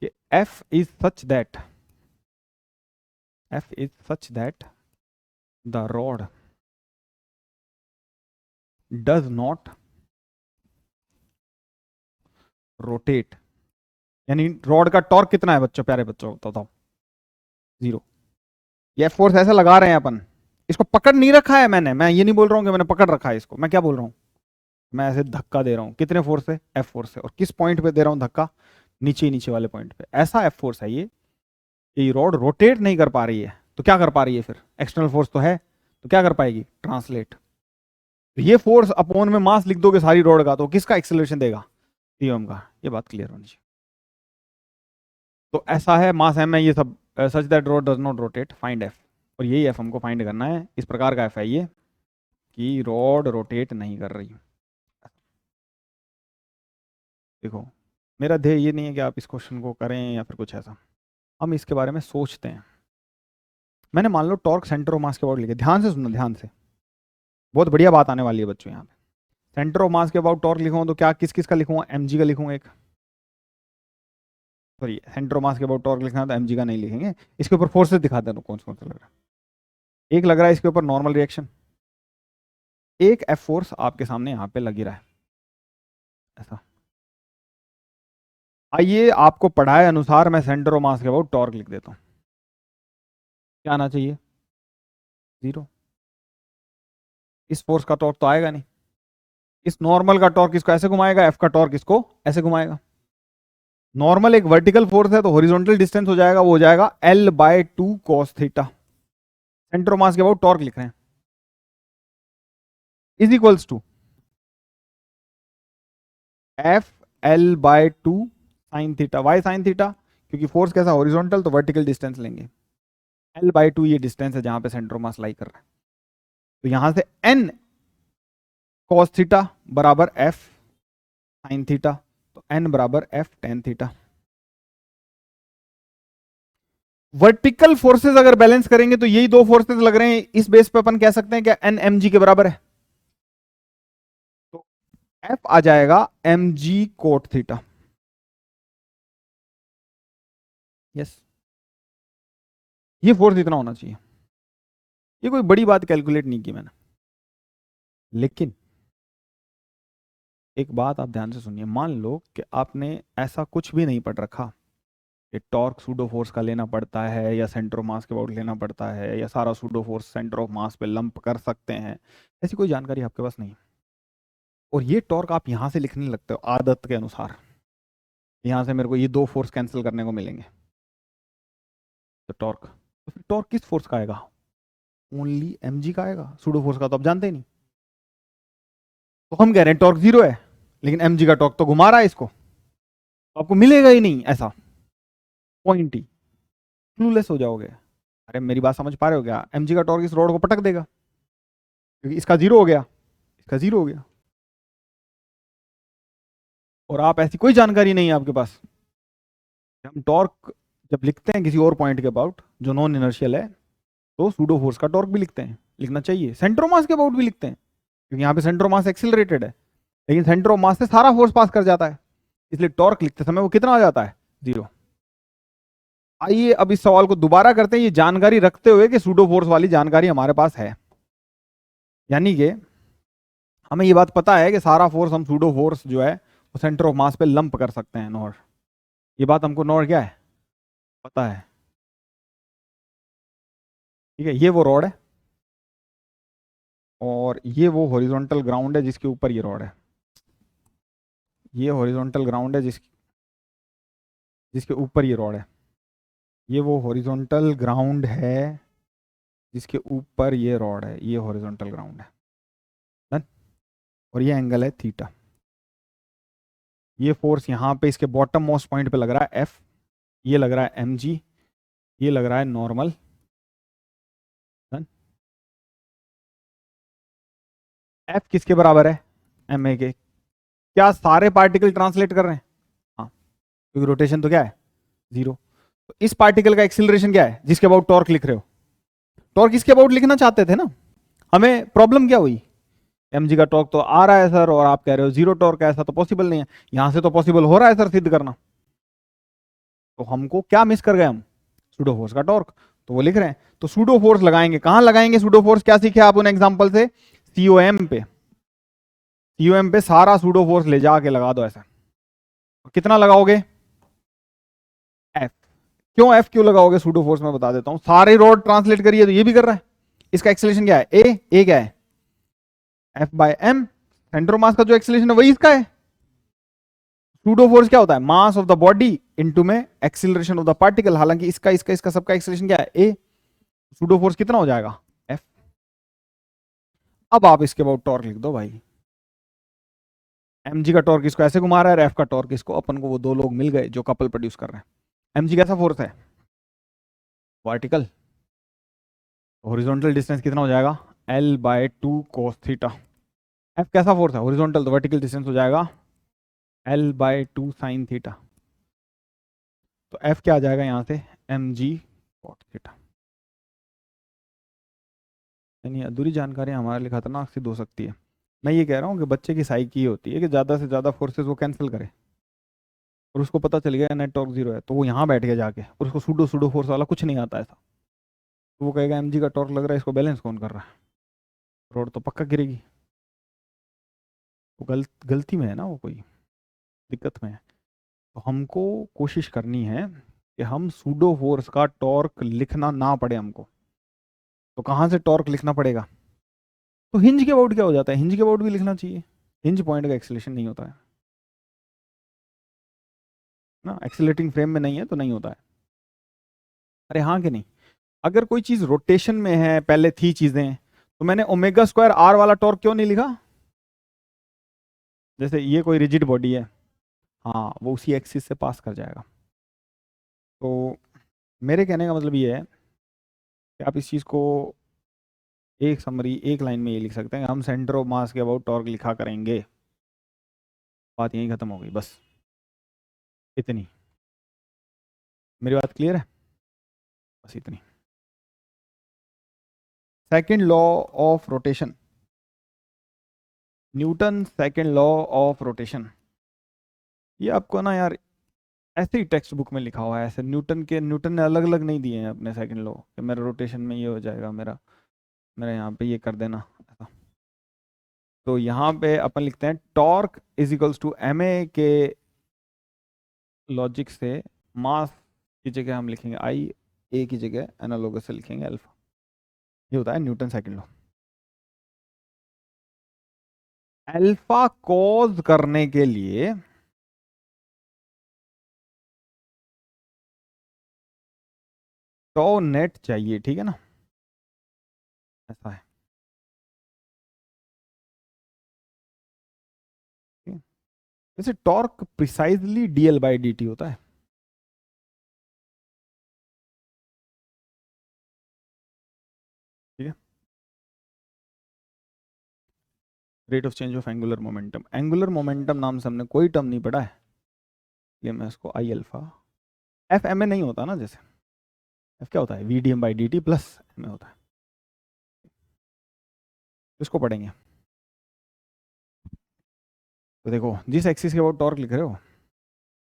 कि F is such that the rod does not rotate. यानी रॉड का टॉर्क कितना है बच्चों, प्यारे बच्चों बताओ? 0। ये फोर्स ऐसा लगा रहे हैं अपन, इसको पकड़ नहीं रखा है मैंने, मैं ये नहीं बोल रहा हूं कि मैंने पकड़ रखा है इसको, मैं क्या बोल रहा हूं, मैं ऐसे धक्का दे रहा हूं। कितने फोर्स से? एफ फोर्स से। और किस पॉइंट पे दे रहा हूं धक्का? नीचे ही नीचे वाले पॉइंट पे। ऐसा एफ फोर्स है ये रॉड रोटेट नहीं कर पा रही है, तो क्या कर पा रही है फिर? एक्सटर्नल फोर्स तो है, तो क्या कर पाएगी? ट्रांसलेट। तो ये फोर्स अपॉन में मास लिख दोगे सारी रॉड का, तो किसका एक्सेलरेशन देगा? टीएम का। ये बात क्लियर होनी चाहिए। तो ऐसा है, मास एम है, ये सब such that rod does not rotate, find F. और यही एफ हमको फाइंड करना है। इस प्रकार का एफ है ये कि रॉड रोटेट नहीं कर रही। देखो, मेरा ध्येय ये नहीं है कि आप इस क्वेश्चन को करें या फिर कुछ ऐसा, हम इसके बारे में सोचते हैं। मैंने मान लो टॉर्क सेंटर ऑफ मास के अबाउट लिखे, ध्यान से सुनना, ध्यान से, बहुत बढ़िया बात आने वाली है बच्चों यहाँ पे। सेंटर ऑफ मास के अबाउट टॉर्क लिखूँ तो क्या किस किस का लिखूंगा? एमजी का लिखूंगा एक। सॉरी, सेंटर ऑफ मास के अबाउट टॉर्क लिखना है तो एमजी का नहीं लिखेंगे। इसके ऊपर फोर्सेस दिखाते हैं कौन कौन सा लग रहा है। एक लग रहा है इसके ऊपर नॉर्मल रिएक्शन, एक एफ फोर्स आपके सामने यहाँ पे लगी रहा है ऐसा। आइए आपको पढ़ाए अनुसार मैं सेंटर ऑफ मास के अबाउट टॉर्क लिख देता हूँ। क्या आना चाहिए? 0। इस फोर्स का टॉर्क तो आएगा नहीं। इस नॉर्मल का टॉर्क इसको ऐसे घुमाएगा, एफ का टॉर्क इसको ऐसे घुमाएगा। नॉर्मल एक वर्टिकल फोर्स है तो हॉरिजॉन्टल डिस्टेंस हो जाएगा, वो हो जाएगा L/2 cos theta. Centre of mass के अबाउट टॉर्क लिख रहे हैं, is equals to F L/2 sine theta. Why sine theta? क्योंकि फोर्स कैसा? हॉरिजॉन्टल, तो वर्टिकल डिस्टेंस लेंगे। L/2 ये डिस्टेंस है जहां पे सेंटर ऑफ मास लाई कर रहा है। तो यहां से N cos थीटा बराबर F साइन थीटा, तो N बराबर F tan theta. Vertical forces अगर बैलेंस करेंगे तो यही दो फोर्सेस लग रहे हैं, इस बेस पे अपन कह सकते हैं क्या N mg के बराबर है? तो F आ जाएगा mg कोट थीटा। यस, ये फोर्स इतना होना चाहिए। ये कोई बड़ी बात कैलकुलेट नहीं की मैंने, लेकिन एक बात आप ध्यान से सुनिए। मान लो कि आपने ऐसा कुछ भी नहीं पढ़ रखा कि टॉर्क सूडो फोर्स का लेना पड़ता है या सेंटर ऑफ मास के अबाउट लेना पड़ता है या सारा pseudo force centre of mass पे लंप कर सकते हैं, ऐसी कोई जानकारी आपके पास नहीं। और ये टॉर्क आप यहां से लिखने लगते हो आदत के अनुसार, यहां से मेरे को ये दो फोर्स कैंसिल करने को मिलेंगे, तो टॉर्क, तो फिर टॉर्क किस फोर्स का आएगा? ओनली mg का आएगा, सूडो फोर्स का तो आप जानते ही नहीं। तो हम कह रहे हैं टॉर्क 0 है, लेकिन mg का टॉर्क तो घुमा रहा है इसको, तो आपको मिलेगा ही नहीं ऐसा, पॉइंट ही, क्लूलेस हो जाओगे। अरे मेरी बात समझ पा रहे हो क्या? mg का टॉर्क इस रोड को पटक देगा, क्योंकि इसका 0 हो गया, इसका 0 हो गया, और आप ऐसी कोई जानकारी नहीं है आपके पास। हम टॉर्क जब लिखते हैं किसी और पॉइंट के अबाउट जो नॉन इनर्शियल है, तो सूडो फोर्स का टॉर्क भी लिखते हैं, लिखना चाहिए। सेंटर ऑफ मास के अबाउट भी लिखते हैं, क्योंकि यहाँ पे सेंटर ऑफ मास एक्सिलरेटेड है, लेकिन सेंटर ऑफ मास से सारा फोर्स पास कर जाता है, इसलिए टॉर्क लिखते समय वो कितना आ जाता है? 0। आइए अब इस सवाल को दोबारा करते हैं, ये जानकारी रखते हुए कि सूडो फोर्स वाली जानकारी हमारे पास है, यानी कि हमें ये बात पता है कि सारा फोर्स हम सूडो फोर्स जो है वो सेंटर ऑफ मास पे लंप कर सकते हैं, नॉर। ये बात हमको नॉर क्या है? पता है। ठीक है, ये वो रॉड है और ये वो हॉरिजॉन्टल ग्राउंड है जिसके ऊपर ये रॉड है। ये हॉरिजॉन्टल ग्राउंड है जिसके ऊपर ये रॉड है। ये वो हॉरिजॉन्टल ग्राउंड है जिसके ऊपर ये रॉड है, ये हॉरिजॉन्टल ग्राउंड है। डन। और ये एंगल है थीटा, ये फोर्स यहाँ पे इसके बॉटम मोस्ट पॉइंट पे लग रहा है एफ, ये लग रहा है mg, ये लग रहा है नॉर्मल। एफ किसके बराबर है? ma के। क्या सारे पार्टिकल ट्रांसलेट कर रहे हैं? हाँ, क्योंकि रोटेशन तो क्या है? जीरो। तो इस पार्टिकल का एक्सिलरेशन क्या है जिसके अबाउट टॉर्क लिख रहे हो? टॉर्क इसके अबाउट लिखना चाहते थे ना। हमें प्रॉब्लम क्या हुई? mg का टॉर्क तो आ रहा है सर, और आप कह रहे हो जीरो टॉर्क है, ऐसा तो पॉसिबल नहीं है। यहां से तो पॉसिबल हो रहा है सर सिद्ध करना। तो हमको क्या मिस कर गए हम? सूडो फोर्स का टॉर्क। तो वो लिख रहे हैं, तो सूडो फोर्स लगाएंगे। कहां लगाएंगे सूडो फोर्स? क्या सीखे आप उन एग्जांपल से? सीओएम पे। सीओएम पे सारा सूडो फोर्स ले जाके लगा दो ऐसा। कितना लगाओगे? एफ। क्यों एफ क्यों लगाओगे सूडो फोर्स? में बता देता हूं। सारे रोड ट्रांसलेट करिए तो ये भी कर रहा है। इसका एक्सेलेरेशन क्या है? ए क्या है? F by M. Centre mass का जो एक्सेलेरेशन है वही इसका है। सूडो फोर्स क्या होता है? Mass of the body into में एक्सीलरेशन ऑफ द पार्टिकल। हालांकि इसका सबका एक्सीलरेशन क्या है? ए। सूडो फोर्स कितना हो जाएगा? एफ। अब आप इसके अबाउट टॉर्क लिख दो भाई। mg का टॉर्क इसको ऐसे घुमा रहा है, एफ का टॉर्क इसको। अपन को वो दो लोग मिल गए जो कपल प्रोड्यूस कर रहे हैं। mg कैसा फोर्स है? वर्टिकल। हॉरिजॉन्टल डिस्टेंस कितना हो जाएगा? l by 2 cos theta. F कैसा फोर्स है? हॉरिजॉन्टल। तो वर्टिकल डिस्टेंस हो जाएगा l बाय 2 sin थीटा। तो एफ क्या आ जाएगा यहां से? mg cot theta. यानी अधूरी जानकारी हमारे लिए खतरनाक सिद्ध हो सकती है। मैं ये कह रहा हूँ कि बच्चे की साइकी होती है कि ज़्यादा से ज़्यादा फोर्सेस वो कैंसिल करे, और उसको पता चल गया नेट टॉर्क जीरो है, तो वो यहाँ बैठ गया जाके, और उसको सूडो सूडो फोर्स वाला कुछ नहीं आता ऐसा। तो वो कहेगा mg का टॉर्क लग रहा है, इसको बैलेंस कौन कर रहा है? रोड तो पक्का गिरेगी। वो गलती में है ना, वो कोई दिक्कत में है। तो हमको कोशिश करनी है कि हम सूडो फोर्स का टॉर्क लिखना ना पड़े हमको। तो कहाँ से टॉर्क लिखना पड़ेगा? तो हिंज के अबाउट क्या हो जाता है? हिंज के अबाउट भी लिखना चाहिए। हिंज पॉइंट का एक्सेलेरेशन नहीं होता है ना, एक्सेलेटिंग फ्रेम में नहीं है तो नहीं होता है। अरे हाँ कि नहीं? अगर कोई चीज रोटेशन में है, पहले थी चीजें, तो मैंने ओमेगा स्क्वायर आर वाला टॉर्क क्यों नहीं लिखा? जैसे ये कोई रिजिड बॉडी है, हाँ, वो उसी एक्सिस से पास कर जाएगा। तो मेरे कहने का मतलब ये है कि आप इस चीज को एक समरी एक लाइन में ये लिख सकते हैं, हम सेंटर ऑफ मास के अबाउट टॉर्क लिखा करेंगे। बात यहीं खत्म हो गई, बस इतनी। मेरी बात क्लियर है? बस इतनी। Second law of rotation, Newton second law of rotation. ये आपको ना यार ऐसे ही टेक्स्ट बुक में लिखा हुआ है, ऐसे न्यूटन ने अलग अलग नहीं दिए हैं अपने सेकंड लॉ कि मेरा रोटेशन में ये हो जाएगा, मेरा मेरा यहाँ पे ये कर देना ऐसा। तो यहाँ पे अपन लिखते हैं torque is equals to M A के लॉजिक से मास की जगह हम लिखेंगे आई, ए की जगह एनालोगस से लिखेंगे अल्फा। ये होता है Newton second law. Alpha cause करने के लिए टॉ नेट चाहिए, ठीक है ना? ऐसा है, ठीक है? वैसे torque precisely DL by D T होता है, ठीक है? Rate of change of angular momentum. Angular momentum नाम से हमने कोई टर्म नहीं पढ़ा है, ये मैं इसको I alpha, F M A नहीं होता ना, जैसे एफ क्या होता है? V D M by D T plus M A होता है। इसको पढ़ेंगे। तो देखो, जिस एक्सिस के अबाउट टॉर्क लिख रहे हो,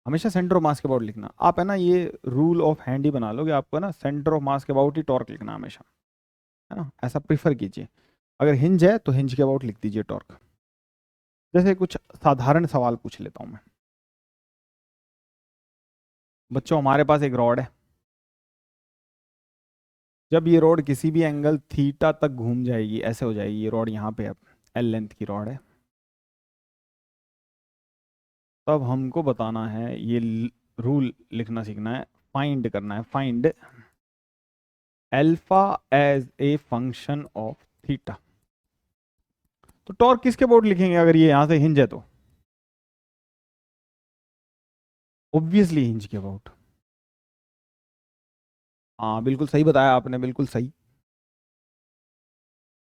हमेशा सेंटर ऑफ मास के अबाउट लिखना। आप है ना ये रूल ऑफ हैंड ही बना लो कि आपको ना सेंटर ऑफ मास के अबाउट ही टॉर्क लिखना हमेशा, है ना? ऐसा प्रीफर कीजिए। अगर हिंज है तो हिंज के अबाउट लिख दीजिए टॉर्क। जैसे कुछ साधारण सवाल पूछ लेता हूं मैं। बच्चों, हमारे पास एक रॉड है। जब ये रॉड किसी भी एंगल थीटा तक घूम जाएगी, ऐसे हो जाएगी ये रॉड, यहाँ पे अब एल लेंथ की रॉड है, तब हमको बताना है, ये रूल लिखना सीखना है, फाइंड करना है, find alpha as a function of theta. तो टॉर्क किसके अबाउट लिखेंगे अगर ये यहां से हिंज है तो? ऑब्वियसली हिंज के अबाउट। हाँ बिल्कुल सही बताया आपने, बिल्कुल सही।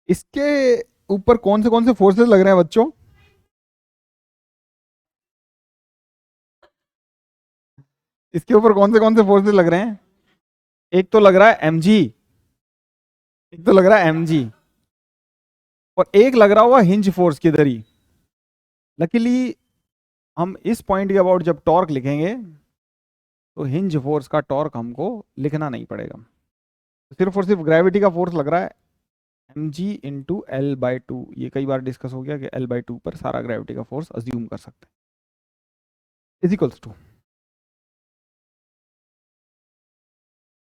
इसके ऊपर कौन से फोर्सेस लग रहे हैं बच्चों? इसके ऊपर कौन से फोर्सेस लग रहे हैं? एक तो लग रहा है mg, एक तो लग रहा है mg, और एक लग रहा होगा हिंज फोर्स की इधर ही। लकीली हम इस पॉइंट के अबाउट जब टॉर्क लिखेंगे तो हिंज फोर्स का टॉर्क हमको लिखना नहीं पड़ेगा, सिर्फ और सिर्फ ग्रेविटी का फोर्स लग रहा है M G into L by two. ये कई बार डिस्कस हो गया कि एल बाई टू पर सारा ग्रेविटी का फोर्स अज्यूम कर सकते हैं, is equals to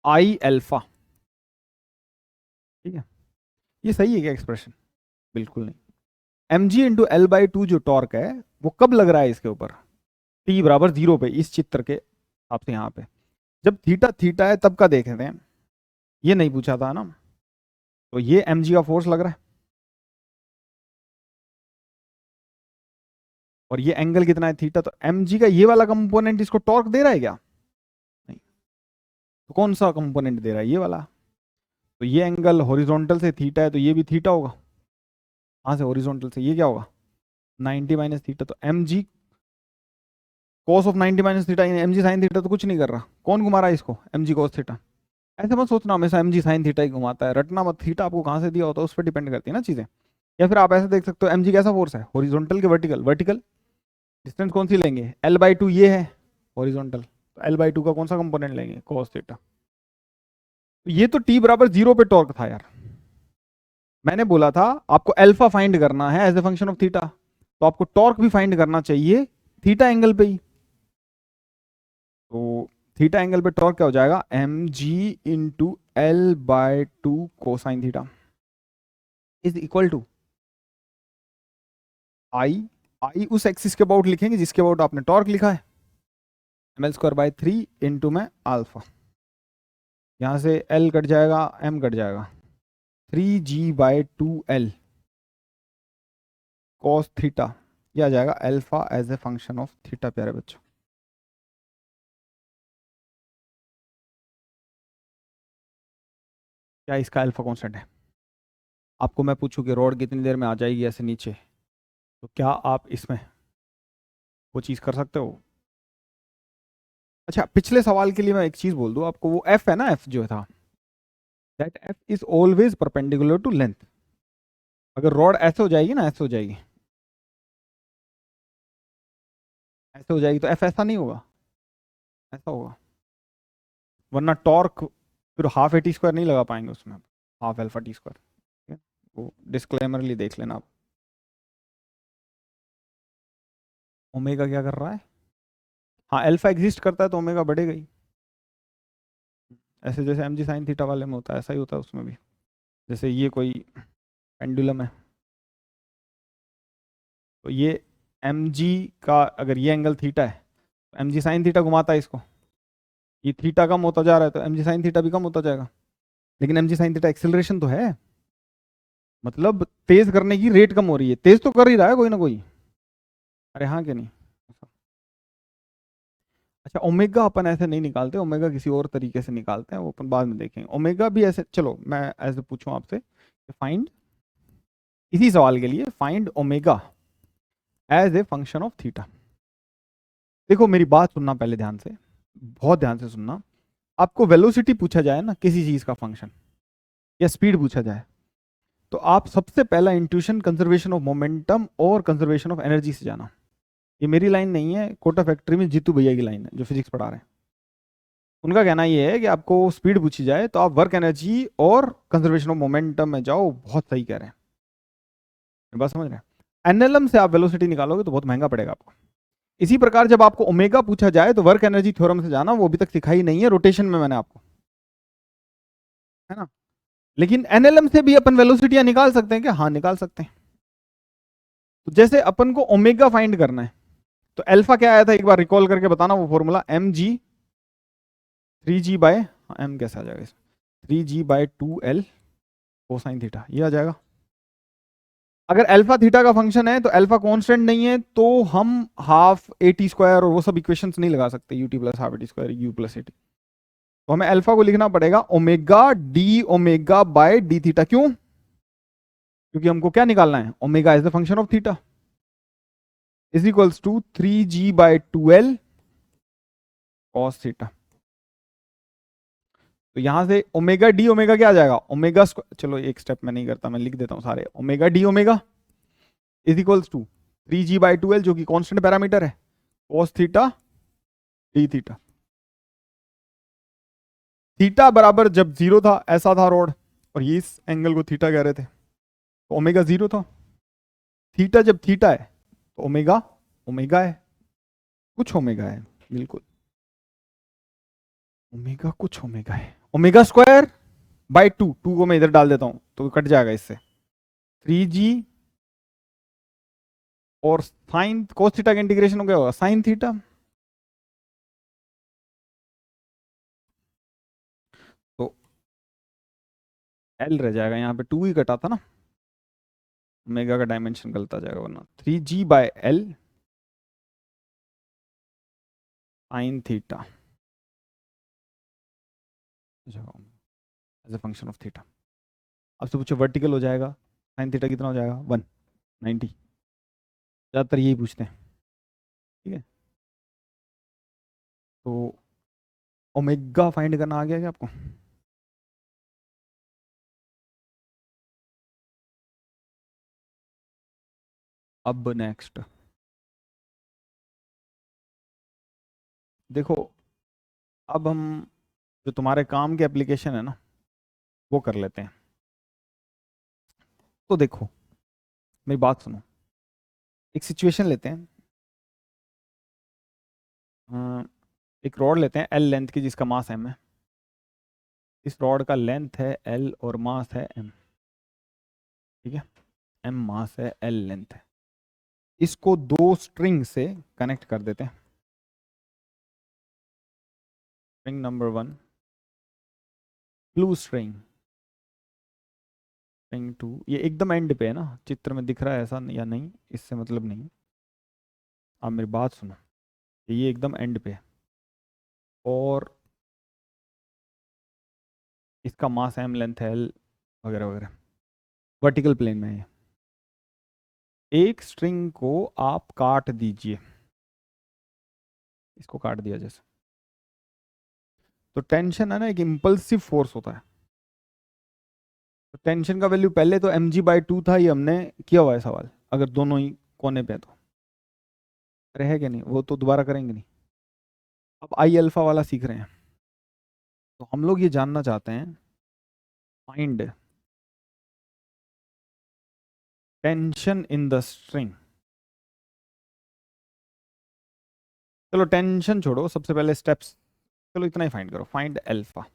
I alpha. ठीक है, ये सही है क्या एक्सप्रेशन? बिल्कुल नहीं। M G into L by two जो टॉर्क है वो कब लग रहा है इसके ऊपर? टी बराबर जीरो पे, इस चित्र के हिसाब से यहाँ पे जब थीटा थीटा है तब का देख रहे हैं, ये नहीं पूछा था ना। तो ये एम जी का फोर्स लग रहा है, और ये एंगल कितना है थीटा, तो एम जी का ये वाला कंपोनेंट इसको टॉर्क दे रहा है क्या? नहीं। तो कौन सा कंपोनेंट दे रहा है? ये वाला। तो ये एंगल हॉरिजॉन्टल से थीटा है तो ये भी थीटा होगा। कहाँ से? हॉरिजॉन्टल से। ये क्या होगा? 90 माइनस थीटा, तो M G cos of 90 minus theta, M G sine theta तो कुछ नहीं कर रहा। कौन घुमा रहा है इसको? M G cos theta. ऐसे मत सोचना हमेशा एम जी साइन थीटा ही घुमाता है, रटना मत। थीटा आपको कहाँ से दिया होता है उस पर डिपेंड करती है ना चीजें। या फिर आप ऐसे देख सकते हो एम जी कैसा फोर्स है, हॉरिजॉन्टल के वर्टिकल? वर्टिकल डिस्टेंस कौन सी लेंगे? एल बाई टू ये है हॉरिजॉन्टल, तो एल बाई टू का कौन सा कंपोनेंट लेंगे? Cos theta. तो ये तो टी बराबर जीरो पे टॉर्क था यार। मैंने बोला था आपको अल्फा फाइंड करना है as a function of theta, तो आपको टॉर्क भी फाइंड करना चाहिए थीटा एंगल पे ही। तो थीटा एंगल पे टॉर्क क्या हो जाएगा? M G into L by two cosine theta is equal to I. I उस एक्सिस के अबाउट लिखेंगे जिसके अबाउट आपने टॉर्क लिखा है, M L square by three into में अल्फा। यहां से एल कट जाएगा, एम कट जाएगा, three G by two L cos theta. यह आ जाएगा alpha as a function of theta. प्यारे बच्चों, क्या इसका अल्फा कांस्टेंट है? आपको मैं पूछूं कि रॉड कितनी देर में आ जाएगी ऐसे नीचे, तो क्या आप इसमें वो चीज़ कर सकते हो? अच्छा, पिछले सवाल के लिए मैं एक चीज़ बोल दूं आपको, वो एफ है ना, एफ जो था, that F is always perpendicular to length. अगर रॉड ऐसे हो जाएगी ना, ऐसे हो जाएगी, ऐसे हो जाएगी, तो एफ ऐसा नहीं होगा, ऐसा होगा। वरना टॉर्क फिर हाफ ए टी स्क्वायर नहीं लगा पाएंगे उसमें, हाफ एल्फा टी स्क्वायर। ठीक है, वो डिस्क्लेमरली देख लेना आप। ओमेगा क्या कर रहा है? हाँ, अल्फा एग्जिस्ट करता है तो ओमेगा बढ़ेगा ही। ऐसे जैसे एम जी साइन थीटा वाले में होता है, ऐसा ही होता है उसमें भी। जैसे ये कोई पेंडुलम है, तो ये एम जी का अगर ये एंगल थीटा है तो एम जी साइन थीटा घुमाता है इसको। ये थीटा कम होता जा रहा है तो एम जी साइन थीटा भी कम होता जाएगा। लेकिन M G sine theta acceleration तो है, मतलब तेज करने की रेट कम हो रही है, तेज तो कर ही रहा है कोई ना कोई। अरे हाँ कि नहीं? अच्छा, ओमेगा अपन ऐसे नहीं निकालते, ओमेगा किसी और तरीके से निकालते हैं, वो अपन बाद में देखेंगे। ओमेगा भी ऐसे, चलो मैं ऐसे पूछूं आपसे, फाइंड, इसी सवाल के लिए find omega as a function of theta. देखो मेरी बात सुनना पहले ध्यान से, बहुत ध्यान से सुनना। आपको वेलोसिटी पूछा जाए ना किसी चीज का फंक्शन, या स्पीड पूछा जाए, तो आप सबसे पहला इंट्यूशन कंजर्वेशन ऑफ मोमेंटम और कंजर्वेशन ऑफ एनर्जी से जाना। ये मेरी लाइन नहीं है, कोटा फैक्ट्री में जीतू भैया की लाइन है जो फिजिक्स पढ़ा रहे हैं। उनका कहना ये है कि आपको स्पीड पूछी जाए तो आप वर्क एनर्जी और कंजर्वेशन ऑफ मोमेंटम में जाओ। बहुत सही कह रहे हैं, मेरी बात समझ रहे हैं। एनएलएम से आप वेलोसिटी निकालोगे तो बहुत महंगा पड़ेगा आपको। इसी प्रकार जब आपको ओमेगा पूछा जाए तो वर्क एनर्जी थ्योरम से जाना, वो अभी तक सिखाई नहीं है रोटेशन में मैंने आपको, है ना। लेकिन एनएलएम से भी अपन वेलोसिटियां निकाल सकते हैं क्या? हाँ निकाल सकते हैं। तो जैसे अपन को ओमेगा फाइंड करना है, तो अल्फा क्या आया था एक बार रिकॉल करके बताना वो formula, M G three G by, M कैसे आ जाएगा इसमें, three G by two L cosine theta, ये आ जाएगा। अगर अल्फा थीटा का फंक्शन है तो अल्फा कांस्टेंट नहीं है, तो हम हाफ ए टी स्क्वायर और वो सब इक्वेशंस नहीं लगा सकते, U T plus half A T square U plus A T. तो हमें अल्फा को लिखना पड़ेगा omega D omega by D theta. क्यों? क्योंकि हमको क्या निकालना है, omega is the function of theta, is equals to 3g/2l cos theta. तो यहां से ओमेगा डी ओमेगा क्या आ जाएगा, ओमेगा स्क्वायर, चलो एक स्टेप में नहीं करता, मैं लिख देता हूं सारे, omega D omega is equals to 3g/2l जो कि कांस्टेंट पैरामीटर है, cos theta D theta. Theta बराबर जब जीरो था ऐसा था रॉड, और ये इस एंगल को थीटा कह रहे थे, तो ओमेगा जीरो था। थीटा जब थीटा है तो ओमेगा ओमेगा है, कुछ ओमेगा है, बिल्कुल ओमेगा कुछ ओमेगा है, omega square by two, two को मैं इधर डाल देता हूं तो कट जाएगा इससे, 3g और साइन कोस थीटा का इंटीग्रेशन हो गया होगा साइन थीटा। तो एल रह जाएगा, यहाँ पे टू ही कटा था ना, ओमेगा का डायमेंशन गलत आ जाएगा वरना, 3g/l sine theta as a function of theta. अब से पूछो वर्टिकल हो जाएगा साइन थीटा कितना हो जाएगा 190, ज़्यादातर यही पूछते हैं, ठीक है। तो ओमेगा फाइंड करना आ गया क्या आपको? अब नेक्स्ट देखो, अब हम जो तुम्हारे काम के एप्लीकेशन है ना वो कर लेते हैं। तो देखो मेरी बात सुनो, एक सिचुएशन लेते हैं, एक रॉड लेते हैं एल लेंथ की जिसका मास एम है, इस रॉड का लेंथ है एल और मास है एम, ठीक है, एम मास है एल लेंथ है। इसको दो स्ट्रिंग से कनेक्ट कर देते हैं, string number 1 blue string, string 2, ये एकदम एंड पे है ना, चित्र में दिख रहा है ऐसा या नहीं इससे मतलब नहीं, आप मेरी बात सुनो, ये एकदम एंड पे है और इसका मास एम लेंथ है एल वगैरह वगैरह, वर्टिकल प्लेन में है। एक स्ट्रिंग को आप काट दीजिए, इसको काट दिया जैसे, तो टेंशन है ना, एक इम्पल्सिव फोर्स होता है, तो टेंशन का वैल्यू पहले तो mg/2 था, ये हमने किया हुआ है सवाल, अगर दोनों ही कोने पे तो रहेगा नहीं, वो तो दोबारा करेंगे नहीं। अब आई अल्फा वाला सीख रहे हैं, तो हम लोग ये जानना चाहते हैं find tension in the string. चलो टेंशन छोड़ो, सबसे पहले स्टेप्स, चलो इतना ही फाइंड करो, find alpha.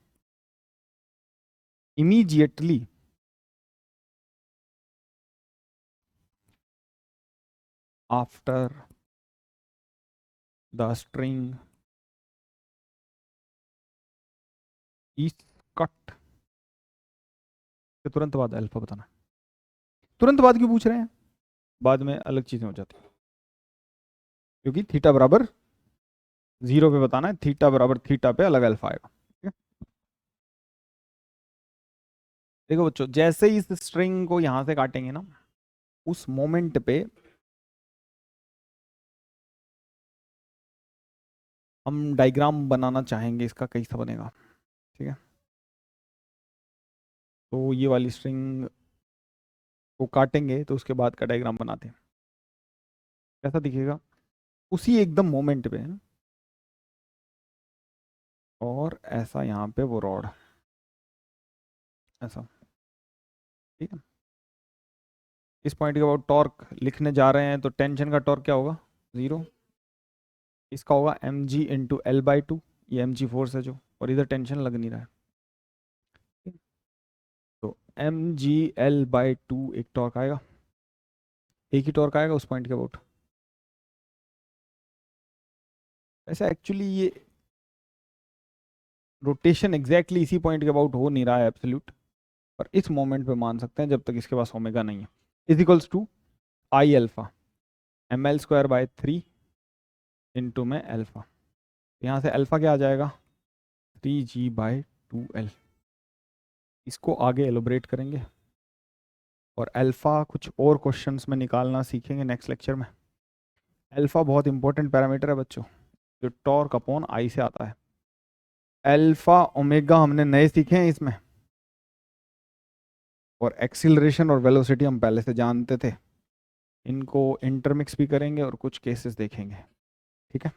Immediately after the string is cut, तुरंत बाद अल्फा बताना। तुरंत बाद क्यों पूछ रहे हैं, बाद में अलग चीजें हो जाती है, क्योंकि थीटा बराबर जीरो पे बताना है, थीटा बराबर थीटा पे अलग अल्फा आएगा, ठीक है। देखो बच्चों, जैसे ही इस स्ट्रिंग को यहां से काटेंगे ना, उस मोमेंट पे हम डायग्राम बनाना चाहेंगे, इसका कैसा बनेगा, ठीक है। तो ये वाली स्ट्रिंग को काटेंगे तो उसके बाद का डायग्राम बनाते हैं, कैसा दिखेगा, उसी एकदम मोमेंट पे है ना, और ऐसा यहाँ पे वो रॉड ऐसा, ठीक है। इस पॉइंट के बाद टॉर्क लिखने जा रहे हैं, तो टेंशन का टॉर्क क्या होगा, जीरो, इसका होगा mg/l/2, ये mg फोर्स है जो, और इधर टेंशन लग नहीं रहा है, तो mg/l/2 एक टॉर्क आएगा, एक ही टॉर्क आएगा उस पॉइंट के अबाउट। ऐसा एक्चुअली ये रोटेशन एग्जैक्टली इसी पॉइंट के अबाउट हो नहीं रहा है एब्सोल्यूट, पर इस मोमेंट पे मान सकते हैं जब तक इसके पास ओमेगा नहीं है। Is equals to I alpha ml²/3 into में अल्फा। यहाँ से अल्फा क्या आ जाएगा 3g/2l। इसको आगे एलोबरेट करेंगे और अल्फा कुछ और क्वेश्चंस में निकालना सीखेंगे नेक्स्ट लेक्चर में। अल्फा बहुत इंपॉर्टेंट पैरामीटर है बच्चों, जो टॉर्क अपॉन आई से आता है। अल्फा ओमेगा हमने नए सीखे हैं इसमें, और एक्सीलरेशन और वेलोसिटी हम पहले से जानते थे। इनको इंटरमिक्स भी करेंगे और कुछ केसेस देखेंगे, ठीक है।